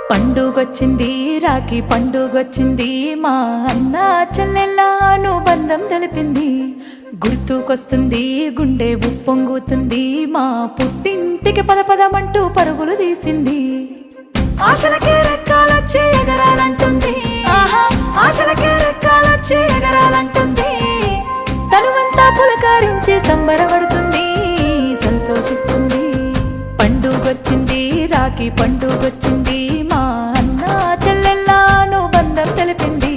పండుగొచ్చింది రాఖీ పండుగొచ్చింది మా అన్న చెల్లెళ్ళ అనుబంధం తెలిపింది. గుర్తుకొస్తుంది గుండె ఉప్పొంగుతుంది మా పుట్టింటికి పదపదమంటూ పరుగులు తీసింది. ఆశలకే రెక్కాలొచ్చి ఎగరాలంటుంది, ఆహా ఆశలకే రెక్కాలొచ్చి ఎగరాలంటుంది. తనువంతా పులకరించి సంబరపడుతుంది, సంతోషిస్తుంది. పండుగొచ్చింది రాఖీ పండుగొచ్చింది మా అన్న చెల్లెళ్ళ అనుబంధం తెలిపింది.